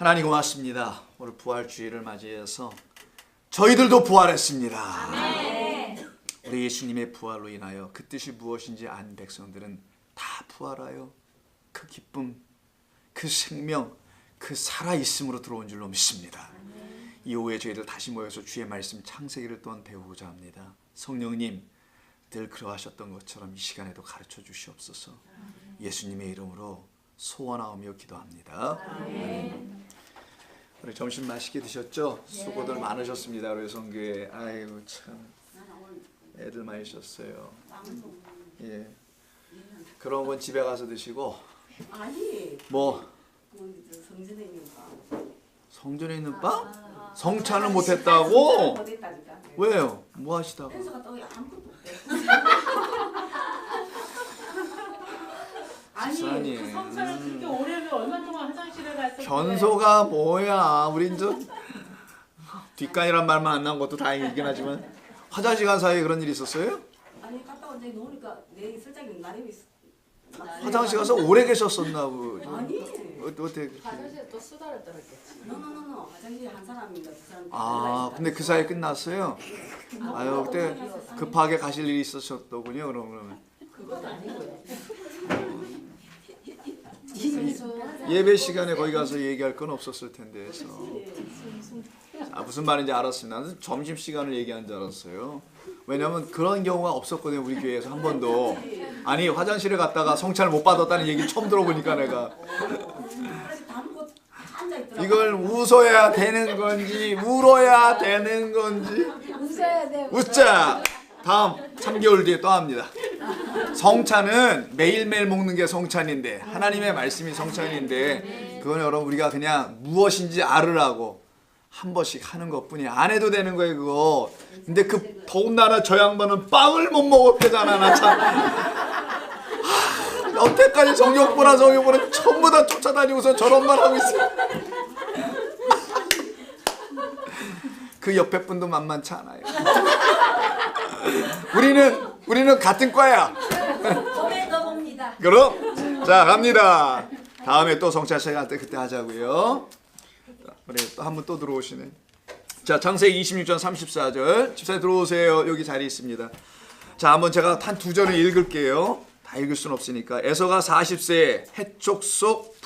하나님 고맙습니다. 오늘 부활주의를 맞이해서 저희들도 부활했습니다. 아멘. 우리 예수님의 부활로 인하여 그 뜻이 무엇인지 안 백성들은 다 부활하여 그 기쁨, 그 생명, 그 살아있음으로 들어온 줄로 믿습니다. 이후에 저희들 다시 모여서 주의 말씀 창세기를 또한 배우고자 합니다. 성령님, 늘 그러하셨던 것처럼 이 시간에도 가르쳐 주시옵소서. 예수님의 이름으로 소원하오며 기도합니다. 우리 점심 맛있게 드셨죠? 수고들 많으셨습니다. 우리 성교회. 아이고 참 애들 많이 셨어요. 예. 그런 건 집에 가서 드시고. 아니. 뭐? 성전에 있는 빵. 성전에 있는 빵? 성찬을 못했다고? 못했다니까. 왜요? 뭐 하시다가? 현수가 또 아무것도 없대. 아니 집사님. 그 성찬을 그렇게 오래 하면 얼마 동안 화장실에 갔을 견소가 뭐야? 우린 저 뒷간이란 말만 안 나온 것도 다행이긴 하지만 화장실 간 사이에 그런 일이 있었어요? 아니 갔다 온 적이 노니까 내 슬쩍이 나름이 있어. 화장실 가서 오래 계셨었나 보지. 아니. 어떻게? 화장실에 또 수다를 떨었겠지. 노노노노 화장실에 한 사람인가 두 사람. 아, 근데 그 사이에 끝났어요? 아유, 그때 급하게 가실 일이 있으셨더군요. 그러면 그건 아니고요. 예배 시간에 거기 가서 얘기할 건 없었을 텐데 해서. 아, 무슨 말인지 알았습니다. 나는 점심 시간을 얘기한 줄 알았어요. 왜냐면 그런 경우가 없었거든요. 우리 교회에서 한 번도. 아니, 화장실에 갔다가 성찬을 못 받았다는 얘기 처음 들어보니까 내가 그래서 담고 앉아 있더라고. 이걸 웃어야 되는 건지 울어야 되는 건지. 웃어야 돼. 웃자. 다음 3개월 뒤에 또 합니다. 성찬은 매일매일 먹는 게 성찬인데 하나님의 말씀이 성찬인데 그건 여러분 우리가 그냥 무엇인지 알으라고 한 번씩 하는 것뿐이야. 안 해도 되는 거예요 그거. 근데 그 더군다나 저 양반은 빵을 못 먹었대잖아. 나 참. 여태까지 성경보라 전부 다 쫓아다니고서 저런 말 하고 있어. 그 옆에 분도 만만치 않아요. 우리는 같은 과야. 몸에 넣어봅니다. 그럼 자 갑니다. 다음에 또 성찬 시간 때 그때 하자고요. 그래 또 한 분 또 들어오시네. 자 창세기 26장 34절 집사님 들어오세요. 여기 자리 있습니다. 자 한번 제가 한 두 절을 읽을게요. 다 읽을 순 없으니까. 에서가 40세에 헷족속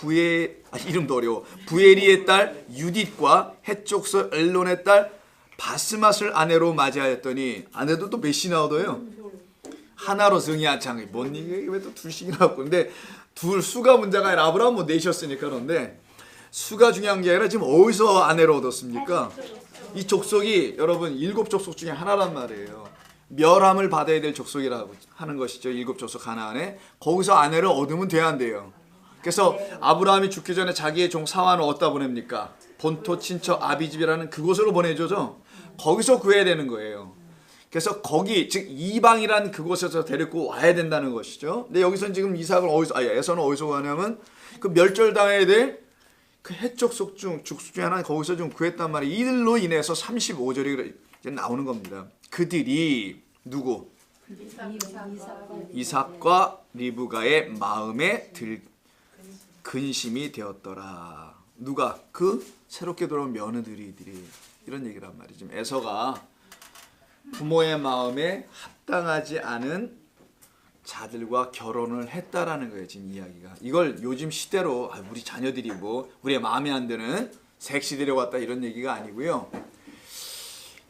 이름도 어려워. 부에리의 딸 유딧과 헷족속 엘론의 딸 바스맛을 아내로 맞이하였더니 아내도 또 몇이나 얻어요? 하나로 승이 안창이 뭔 얘기야? 왜 또 둘씩이나 얻고. 근데 둘 수가 문제가 아니라 아브라함 뭐 넷이었으니까. 그런데 수가 중요한 게 아니라 지금 어디서 아내를 얻었습니까? 이 족속이 여러분 7족속 중에 하나란 말이에요. 멸함을 받아야 될 족속이라고 하는 것이죠. 7족속 가나안에. 거기서 아내를 얻으면 돼야 한대요. 그래서 아브라함이 죽기 전에 자기의 종 사환을 어디다 보냅니까? 본토 친척 아비집이라는 그곳으로 보내줘죠. 거기서 구해야 되는 거예요. 그래서 거기 즉 이방이란 그곳에서 데리고 와야 된다는 것이죠. 근데 여기서는 지금 이삭을 에서는 어디서 가냐면 그 멸절당해야 될 그 헷족속 족속 중 하나 거기서 좀 구했단 말이에요. 이들로 인해서 35절이 나오는 겁니다. 그들이 누구? 이삭과 리브가의 마음에 근심이 되었더라. 누가? 그 새롭게 돌아온 며느리들이 이런 얘기란 말이죠. 에서가 부모의 마음에 합당하지 않은 자들과 결혼을 했다라는 거예요. 지금 이야기가. 이걸 요즘 시대로 우리 자녀들이 뭐 우리의 마음에 안 드는 섹시 데려왔다 이런 얘기가 아니고요.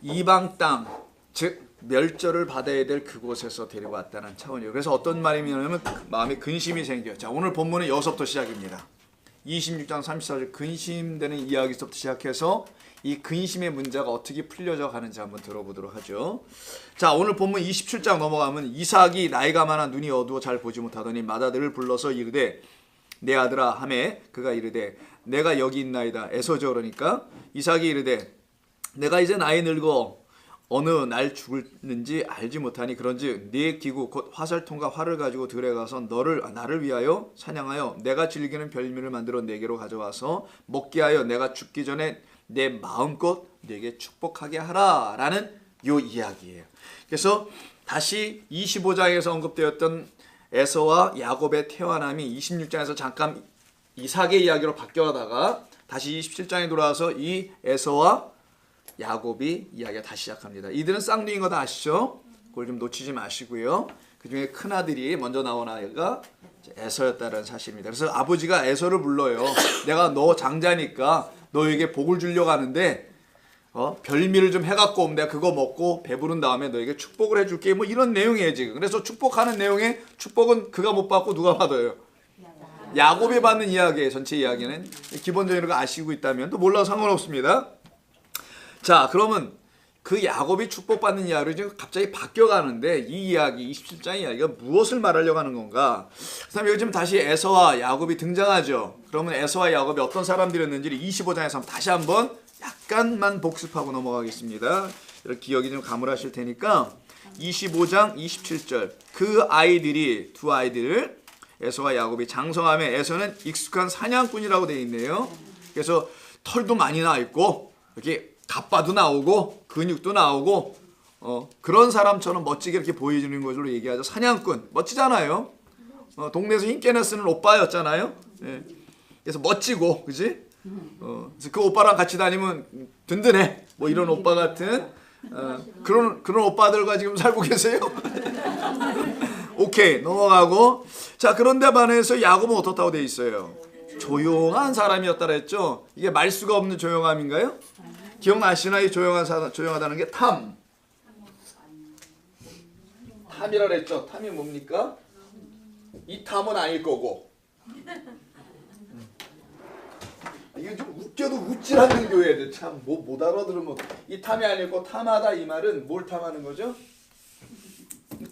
이방 땅, 즉 멸절을 받아야 될 그곳에서 데려왔다는 차원이에요. 그래서 어떤 말이냐면 마음에 근심이 생겨요. 자, 오늘 본문은 여기서부터 시작입니다. 26장 34절 근심되는 이야기서부터 시작해서 이 근심의 문제가 어떻게 풀려져 가는지 한번 들어보도록 하죠. 자, 오늘 본문 27장 넘어가면 이삭이 나이가 많아 눈이 어두워 잘 보지 못하더니 맏아들을 불러서 이르되 내 아들아 하매 그가 이르되 내가 여기 있나이다. 에서죠. 그러니까 이삭이 이르되 내가 이제 나이 늙어 어느 날 죽을는지 알지 못하니 그런즉 네 기구 곧 화살통과 활을 가지고 들에 가서 나를 위하여 사냥하여 내가 즐기는 별미를 만들어 내게로 가져와서 먹게 하여 내가 죽기 전에 내 마음껏 내게 축복하게 하라 라는 요 이야기예요. 그래서 다시 25장에서 언급되었던 에서와 야곱의 태어남이 26장에서 잠깐 이삭의 이야기로 바뀌어가다가 다시 27장에 돌아와서 이 에서와 야곱이 이야기가 다시 시작합니다. 이들은 쌍둥이인 거 다 아시죠? 그걸 좀 놓치지 마시고요. 그 중에 큰 아들이 먼저 나온 아이가 에서였다는 사실입니다. 그래서 아버지가 에서를 불러요. 내가 너 장자니까 너에게 복을 주려고 하는데 별미를 좀 해갖고 오면 내가 그거 먹고 배부른 다음에 너에게 축복을 해줄게. 뭐 이런 내용이에요 지금. 그래서 축복하는 내용에 축복은 그가 못 받고 누가 받아요? 야곱이 받는 이야기예요. 전체 이야기는. 기본적인 거 아시고 있다면 또 몰라도 상관없습니다. 자, 그러면 그 야곱이 축복받는 이야기로 지금 갑자기 바뀌어가는데 이 이야기, 27장 이야기가 무엇을 말하려고 하는 건가? 그 다음에 요즘 다시 에서와 야곱이 등장하죠. 그러면 에서와 야곱이 어떤 사람들이었는지를 25장에서 다시 한번 약간만 복습하고 넘어가겠습니다. 이렇게 기억이 좀 가물하실 테니까 25장 27절 그 아이들이 두 아이들 에서와 야곱이 장성함에 에서는 익숙한 사냥꾼이라고 되어 있네요. 그래서 털도 많이 나 있고 이렇게 가빠도 나오고 근육도 나오고 그런 사람처럼 멋지게 이렇게 보여주는 것으로 얘기하죠. 사냥꾼 멋지잖아요. 동네에서 힘께나 쓰는 오빠였잖아요. 네. 그래서 멋지고 그지? 그래서 그 오빠랑 같이 다니면 든든해. 뭐 이런 오빠 같은 그런 오빠들과 지금 살고 계세요? 오케이 넘어가고 자 그런데 반해서 야곱은 어떻다고 돼 있어요? 조용한 사람이었다 그랬죠. 이게 말수가 없는 조용함인가요? 기억나시나요? 조용하다는 게 탐이라 그랬죠. 탐이 뭡니까? 이 탐은 아닐 거고. 이게 좀 웃겨도 웃질 않는 교회들 참 못 알아들으면 이 탐이 아니고 탐하다 이 말은 뭘 탐하는 거죠?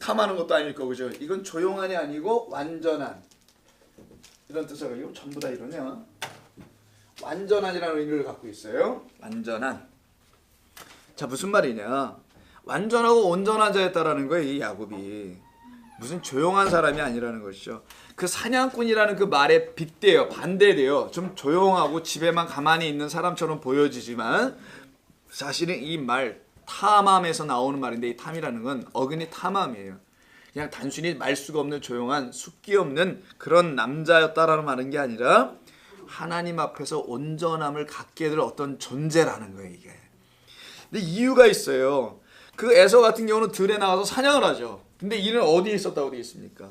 탐하는 것도 아닐 거고 그죠? 이건 조용한이 아니고 완전한 이런 뜻을 이거 전부 다 이러냐? 완전한이라는 의미를 갖고 있어요. 완전한. 자 무슨 말이냐? 완전하고 온전한 자였다라는 거예요. 이 야곱이 무슨 조용한 사람이 아니라는 것이죠. 그 사냥꾼이라는 그 말에 빗대요. 반대돼요. 좀 조용하고 집에만 가만히 있는 사람처럼 보여지지만 사실은 이 말 탐함에서 나오는 말인데 이 탐이라는 건 어근이 탐함이에요. 그냥 단순히 말수가 없는 조용한 숫기 없는 그런 남자였다라는 말인 게 아니라 하나님 앞에서 온전함을 갖게 될 어떤 존재라는 거예요. 이게. 근데 이유가 있어요. 그 에서 같은 경우는 들에 나가서 사냥을 하죠. 근데 이는 어디에 있었다고 되어 있습니까?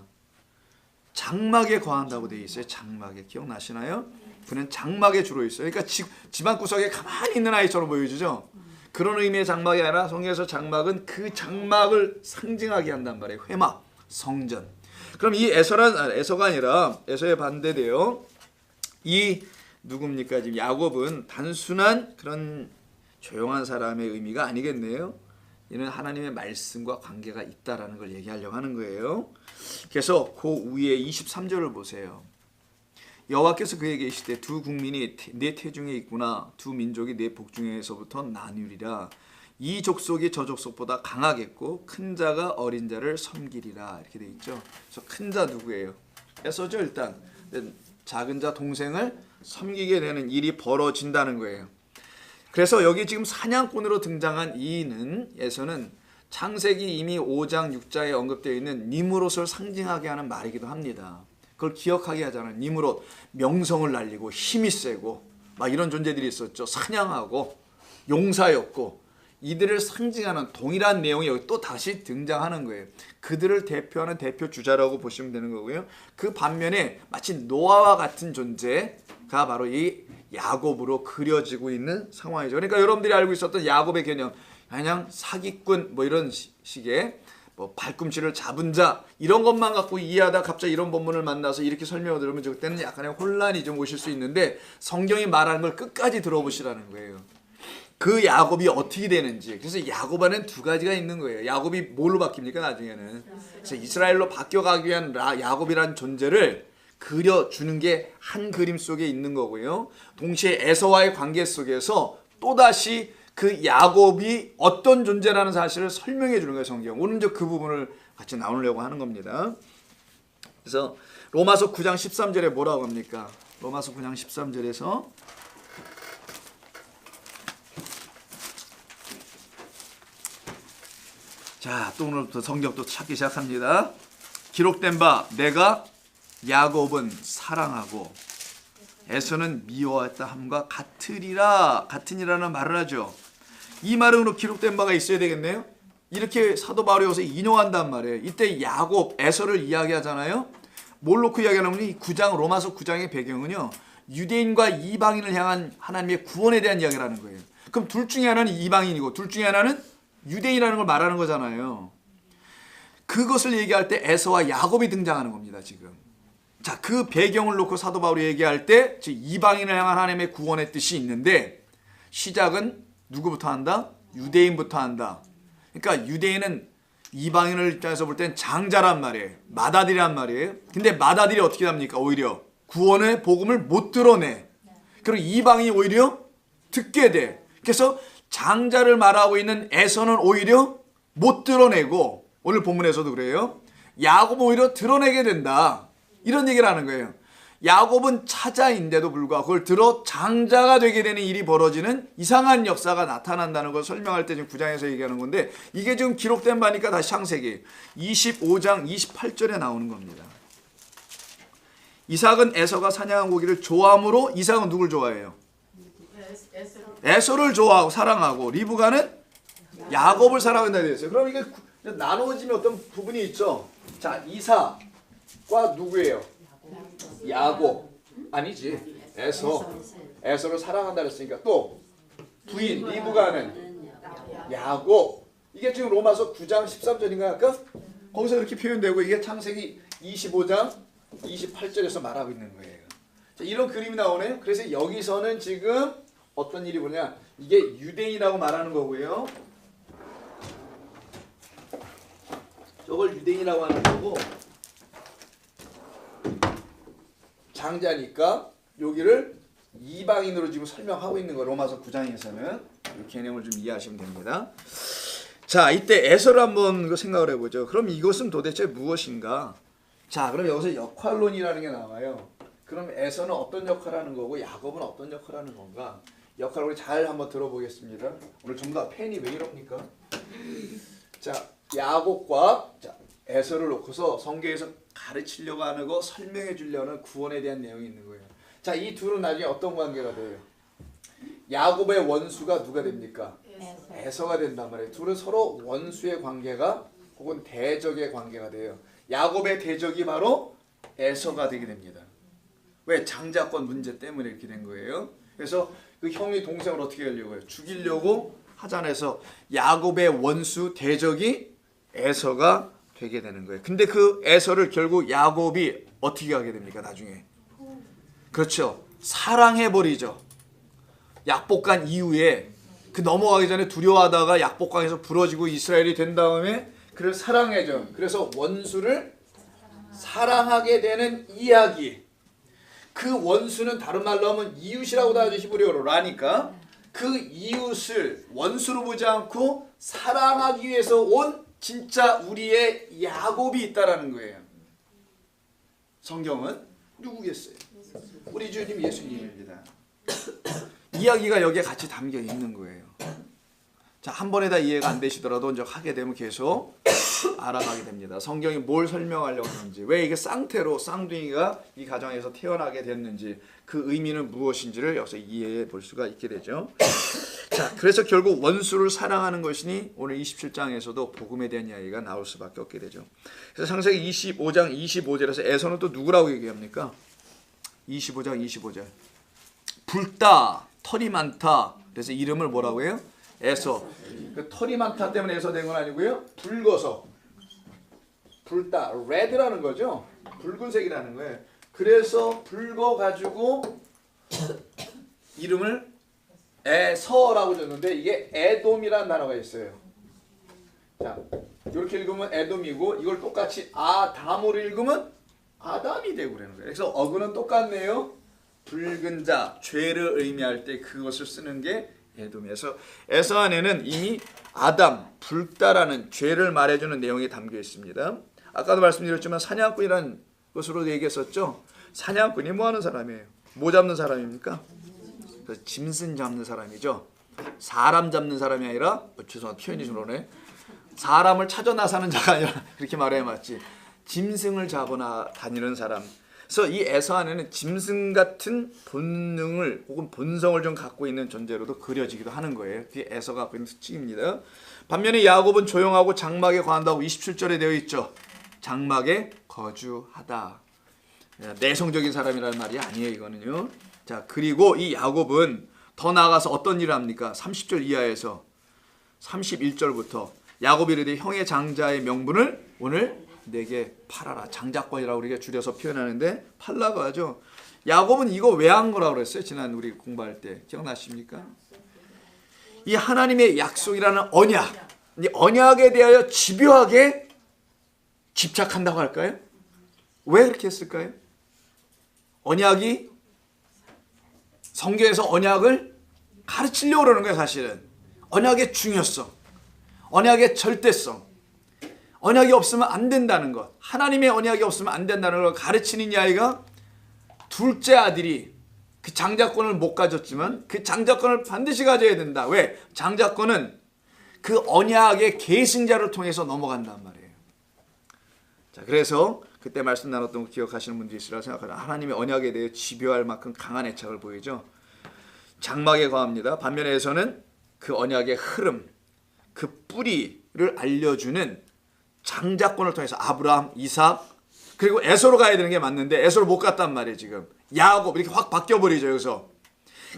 장막에 거한다고 되어 있어요. 장막에. 기억나시나요? 그는 장막에 주로 있어요. 그러니까 집안 구석에 가만히 있는 아이처럼 보여지죠. 그런 의미의 장막이 아니라 성경에서 장막은 그 장막을 상징하게 한단 말이에요. 회막, 성전. 그럼 이 에서가 아니라 에서에 반대돼요. 이 누굽니까? 지금 야곱은 단순한 그런 조용한 사람의 의미가 아니겠네요. 이는 하나님의 말씀과 관계가 있다라는 걸 얘기하려고 하는 거예요. 그래서 그 위에 23절을 보세요. 여호와께서 그에게 이르시되 두 국민이 내 태중에 있구나. 두 민족이 내 복중에서부터 나누리라. 이 족속이 저 족속보다 강하겠고 큰 자가 어린 자를 섬기리라. 이렇게 돼 있죠. 그래서 큰 자 누구예요? 에서죠. 일단 작은 자 동생을 섬기게 되는 일이 벌어진다는 거예요. 그래서 여기 지금 사냥꾼으로 등장한 이는 에서는 창세기 이미 5장 6장에 언급되어 있는 니므롯을 상징하게 하는 말이기도 합니다. 그걸 기억하게 하잖아요. 니므롯 명성을 날리고 힘이 세고 막 이런 존재들이 있었죠. 사냥하고 용사였고 이들을 상징하는 동일한 내용이 여기 또 다시 등장하는 거예요. 그들을 대표하는 대표 주자라고 보시면 되는 거고요. 그 반면에 마치 노아와 같은 존재가 바로 이 야곱으로 그려지고 있는 상황이죠. 그러니까 여러분들이 알고 있었던 야곱의 개념, 그냥 사기꾼 뭐 이런 식의 뭐 발꿈치를 잡은 자 이런 것만 갖고 이해하다 갑자기 이런 본문을 만나서 이렇게 설명을 들으면 그때는 약간의 혼란이 좀 오실 수 있는데 성경이 말하는 걸 끝까지 들어보시라는 거예요. 그 야곱이 어떻게 되는지. 그래서 야곱 안에는 두 가지가 있는 거예요. 야곱이 뭘로 바뀝니까 나중에는? 그래서 이스라엘로 바뀌어가기 위한 야곱이라는 존재를 그려주는 게 한 그림 속에 있는 거고요. 동시에 에서와의 관계 속에서 또다시 그 야곱이 어떤 존재라는 사실을 설명해 주는 거예요. 성경. 오늘 그 부분을 같이 나누려고 하는 겁니다. 그래서 로마서 9장 13절에 뭐라고 합니까? 로마서 9장 13절에서 자, 또 오늘부터 성경 또 찾기 시작합니다. 기록된 바 내가 야곱은 사랑하고 에서는 미워했다 함과 같으니라는 말을 하죠. 이 말은 기록된 바가 있어야 되겠네요. 이렇게 사도 바울이 여기서 인용한단 말이에요. 이때 야곱, 에서를 이야기하잖아요. 뭘 놓고 이야기하냐면 이 9장 로마서 9장의 배경은요. 유대인과 이방인을 향한 하나님의 구원에 대한 이야기를 하는 거예요. 그럼 둘 중에 하나는 이방인이고 둘 중에 하나는 유대인이라는 걸 말하는 거잖아요. 그것을 얘기할 때 에서와 야곱이 등장하는 겁니다. 지금. 자, 그 배경을 놓고 사도 바울이 얘기할 때 즉 이방인을 향한 하나님의 구원의 뜻이 있는데 시작은 누구부터 한다? 유대인부터 한다. 그러니까 유대인은 이방인을 입장에서 볼 땐 장자란 말이에요. 맏아들이란 말이에요. 근데 맏아들이 어떻게 합니까? 오히려 구원의 복음을 못 드러내. 그리고 이방인이 오히려 듣게 돼. 그래서 장자를 말하고 있는 에서는 오히려 못 드러내고 오늘 본문에서도 그래요. 야곱은 오히려 드러내게 된다. 이런 얘기를 하는 거예요. 야곱은 차자인데도 불구하고 그걸 들어 장자가 되게 되는 일이 벌어지는 이상한 역사가 나타난다는 걸 설명할 때 지금 9장에서 얘기하는 건데 이게 지금 기록된 바니까 다시 창세기 25장 28절에 나오는 겁니다. 이삭은 에서가 사냥한 고기를 좋아하므로 이삭은 누굴 좋아해요? 에서를 좋아하고 사랑하고 리브가는 야곱을 사랑한다 되어 있어요. 그럼 이게 나누어지면 어떤 부분이 있죠. 자, 이삭과 누구예요? 야곱. 아니지. 에서를 사랑한다 그랬으니까 또 부인 리브가는 야곱. 이게 지금 로마서 9장 13절인가 아까? 거기서 이렇게 표현되고 이게 창세기 25장 28절에서 말하고 있는 거예요. 자, 이런 그림이 나오네요. 그래서 여기서는 지금 어떤 일이 뭐냐? 이게 유대인이라고 말하는 거고요. 저걸 유대인이라고 하는 거고 장자니까 여기를 이방인으로 지금 설명하고 있는 거 로마서 9장에서는 이 개념을 좀 이해하시면 됩니다. 자, 이때 에서를 한번 생각을 해보죠. 그럼 이것은 도대체 무엇인가? 자, 그럼 여기서 역할론이라는 게 나와요. 그럼 에서는 어떤 역할을 하는 거고 야곱은 어떤 역할을 하는 건가? 역할을 우리 잘 한번 들어보겠습니다. 오늘 전부 다 펜이 왜 이럽니까? 자, 야곱과 에서를 놓고서 성경에서 가르치려고 하는 거 설명해 주려는 구원에 대한 내용이 있는 거예요. 자, 이 둘은 나중에 어떤 관계가 돼요? 야곱의 원수가 누가 됩니까? 에서가 된단 말이에요. 둘은 서로 원수의 관계가 혹은 대적의 관계가 돼요. 야곱의 대적이 바로 에서가 되게 됩니다. 왜? 장자권 문제 때문에 이렇게 된 거예요. 그래서 그 형이 동생을 어떻게 하려고 해요? 죽이려고 하자해서 야곱의 원수 대적이 에서가 되게 되는 거예요. 근데 그 에서를 결국 야곱이 어떻게 하게 됩니까? 나중에. 그렇죠. 사랑해버리죠. 약복간 이후에 그 넘어가기 전에 두려워하다가 약복강에서 부러지고 이스라엘이 된 다음에 그를 사랑해줘. 그래서 원수를 사랑하게 되는 이야기. 그 원수는 다른 말로 하면 이웃이라고 하죠. 히브리어로라니까. 그 이웃을 원수로 보지 않고 사랑하기 위해서 온 진짜 우리의 야곱이 있다라는 거예요. 성경은 누구겠어요? 우리 주님 예수님입니다. 이야기가 여기에 같이 담겨 있는 거예요. 자, 한 번에 다 이해가 안 되시더라도 이제 하게 되면 계속 알아가게 됩니다. 성경이 뭘 설명하려고 하는지, 왜 이게 쌍태로 쌍둥이가 이 가정에서 태어나게 됐는지, 그 의미는 무엇인지를 여기서 이해해 볼 수가 있게 되죠. 자, 그래서 결국 원수를 사랑하는 것이니 오늘 27장에서도 복음에 대한 이야기가 나올 수밖에 없게 되죠. 그래서 창세기 25장 25절에서 에서는 또 누구라고 얘기합니까? 25장 25절. 붉다, 털이 많다. 그래서 이름을 뭐라고 해요? 에서. 그 털이 많다 때문에 에서 된 건 아니고요. 붉어서. 붉다, red라는 거죠. 붉은색이라는 거예요. 그래서 붉어가지고 이름을 에서라고 줬는데 이게 에돔이라는 단어가 있어요. 자, 이렇게 읽으면 에돔이고 이걸 똑같이 아담으로 읽으면 아담이 되고 그러는 거예요. 그래서 어근은 똑같네요. 붉은 자, 죄를 의미할 때 그것을 쓰는 게 에돔에서 에서 안에는 이미 아담, 붉다라는 죄를 말해주는 내용이 담겨 있습니다. 아까도 말씀드렸지만 사냥꾼이라는 것으로 얘기했었죠. 사냥꾼이 뭐 하는 사람이에요? 뭐 잡는 사람입니까? 짐승 잡는 사람이죠. 사람 잡는 사람이 아니라 죄송합니다. 표현이 좀 그러네. 사람을 찾아 나서는 자가 아니라 그렇게 말해야 맞지. 짐승을 잡아 다니는 사람. 그래서 이 에서 안에는 짐승 같은 본능을 혹은 본성을 좀 갖고 있는 존재로도 그려지기도 하는 거예요. 그게 에서가 갖고 있는 특징입니다. 반면에 야곱은 조용하고 장막에 거한다고 27절에 되어 있죠. 장막에 거주하다. 내성적인 사람이라는 말이 아니에요, 이거는요. 자, 그리고 이 야곱은 더 나아가서 어떤 일을 합니까? 30절 이하에서 31절부터 야곱이 이르되 형의 장자의 명분을 오늘 내게 팔아라. 장자권이라고 우리가 줄여서 표현하는데 팔라고 하죠. 야곱은 이거 왜 한 거라고 그랬어요? 지난 우리 공부할 때 기억나십니까? 이 하나님의 약속이라는 언약, 이 언약에 대하여 집요하게 집착한다고 할까요? 왜 그렇게 했을까요? 언약이 성경에서 언약을 가르치려고 그러는 거예요. 사실은 언약의 중요성, 언약의 절대성, 언약이 없으면 안 된다는 것, 하나님의 언약이 없으면 안 된다는 걸 가르치는 이 아이가 둘째 아들이 그 장자권을 못 가졌지만 그 장자권을 반드시 가져야 된다. 왜? 장자권은 그 언약의 계승자를 통해서 넘어간단 말이에요. 자, 그래서 그때 말씀 나눴던 거 기억하시는 분들이 있으리라 생각하는 하나님의 언약에 대해 집요할 만큼 강한 애착을 보이죠. 장막에 거합니다. 반면에서는 그 언약의 흐름, 그 뿌리를 알려주는 장자권을 통해서 아브라함, 이삭, 그리고 에서로 가야 되는 게 맞는데 에서로 못 갔단 말이에요. 지금 야곱 이렇게 확 바뀌어버리죠. 여기서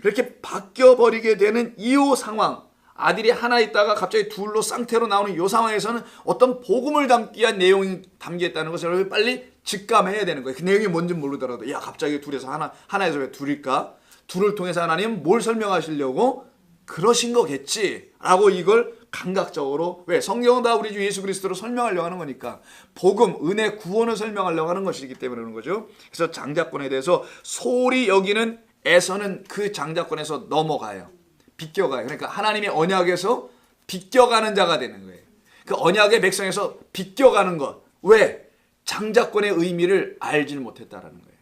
그렇게 바뀌어버리게 되는 이 상황, 아들이 하나 있다가 갑자기 둘로 쌍태로 나오는 이 상황에서는 어떤 복음을 담기 위한 내용이 담겨있다는 것을 빨리 직감해야 되는 거예요. 그 내용이 뭔지 모르더라도 야 갑자기 둘에서 하나에서 왜 둘일까? 둘을 통해서 하나님 뭘 설명하시려고 그러신 거겠지라고 이걸 감각적으로, 왜? 성경은 다 우리 주 예수 그리스도로 설명하려고 하는 거니까 복음, 은혜, 구원을 설명하려고 하는 것이기 때문에 그런 거죠. 그래서 장자권에 대해서 소홀히 여기는 에서는 그 장자권에서 넘어가요. 비껴가요. 그러니까 하나님의 언약에서 비껴가는 자가 되는 거예요. 그 언약의 백성에서 비껴가는 것. 왜? 장자권의 의미를 알지 못했다라는 거예요.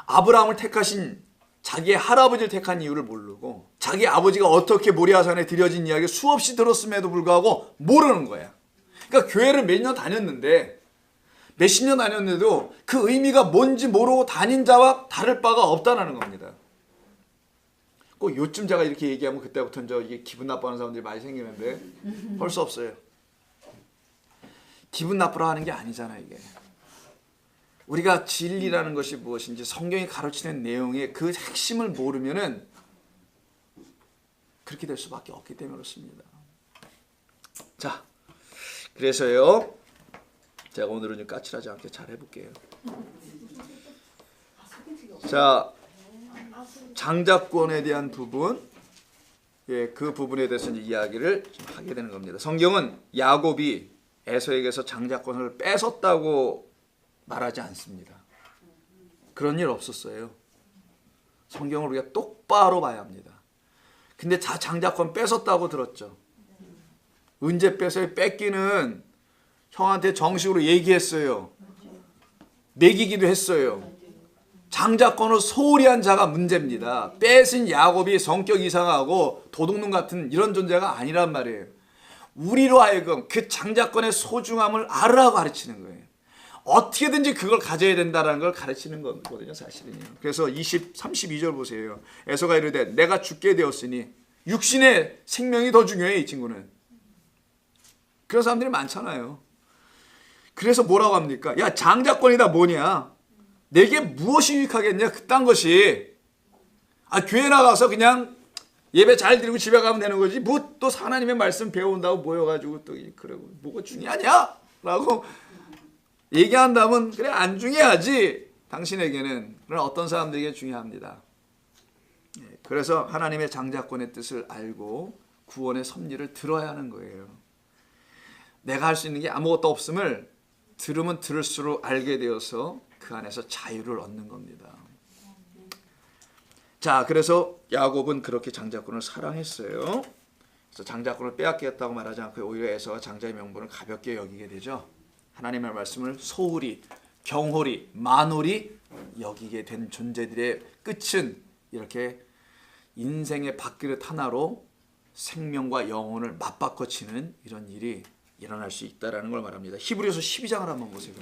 아브라함을 택하신 자기의 할아버지를 택한 이유를 모르고 자기 아버지가 어떻게 모리아산에 들여진 이야기를 수없이 들었음에도 불구하고 모르는 거야. 그러니까 교회를 몇 년 다녔는데 몇십 년 다녔는데도 그 의미가 뭔지 모르고 다닌 자와 다를 바가 없다는 겁니다. 꼭 요즘 제가 이렇게 얘기하면 그때부터는 이게 기분 나빠하는 사람들이 많이 생기는데 벌써 없어요. 기분 나쁘라 하는 게 아니잖아요. 이게 우리가 진리라는 것이 무엇인지 성경이 가르치는 내용의 그 핵심을 모르면은 그렇게 될 수밖에 없기 때문에 그렇습니다. 자, 그래서요 제가 오늘은 좀 까칠하지 않게 잘 해볼게요. 자, 장자권에 대한 부분, 그 부분에 대해서 이제 이야기를 좀 하게 되는 겁니다. 성경은 야곱이 에서에게서 장자권을 뺏었다고 말하지 않습니다. 그런 일 없었어요. 성경을 우리가 똑바로 봐야 합니다. 근데 장자권 뺏었다고 들었죠. 언제 뺏어요? 뺏기는 형한테 정식으로 얘기했어요. 매기기도 했어요. 장자권을 소홀히 한 자가 문제입니다. 뺏은 야곱이 성격 이상하고 도둑놈 같은 이런 존재가 아니란 말이에요. 우리로 하여금 그 장자권의 소중함을 알으라고 가르치는 거예요. 어떻게든지 그걸 가져야 된다는 걸 가르치는 거거든요. 사실은요. 그래서 32절 보세요. 에서가 이르되 내가 죽게 되었으니 육신의 생명이 더 중요해. 이 친구는. 그런 사람들이 많잖아요. 그래서 뭐라고 합니까? 야, 장자권이다 뭐냐? 내게 무엇이 유익하겠냐? 그딴 것이. 교회 나가서 그냥 예배 잘 드리고 집에 가면 되는 거지. 뭐 또 하나님의 말씀 배운다고 모여가지고 또 그러고 뭐가 중요하냐? 라고 얘기한다면 그래 안 중요하지. 당신에게는. 그러나 어떤 사람들에게 중요합니다. 그래서 하나님의 장자권의 뜻을 알고 구원의 섭리를 들어야 하는 거예요. 내가 할 수 있는 게 아무것도 없음을 들으면 들을수록 알게 되어서 그 안에서 자유를 얻는 겁니다. 자, 그래서 야곱은 그렇게 장자권을 사랑했어요. 그래서 장자권을 빼앗겼다고 말하지 않고 오히려 에서가 장자의 명분을 가볍게 여기게 되죠. 하나님의 말씀을 소홀히, 경홀히, 만홀히 여기게 된 존재들의 끝은 이렇게 인생의 밥그릇 하나로 생명과 영혼을 맞바꿔치는 이런 일이 일어날 수 있다는 걸 말합니다. 히브리서 12장을 한번 보세요.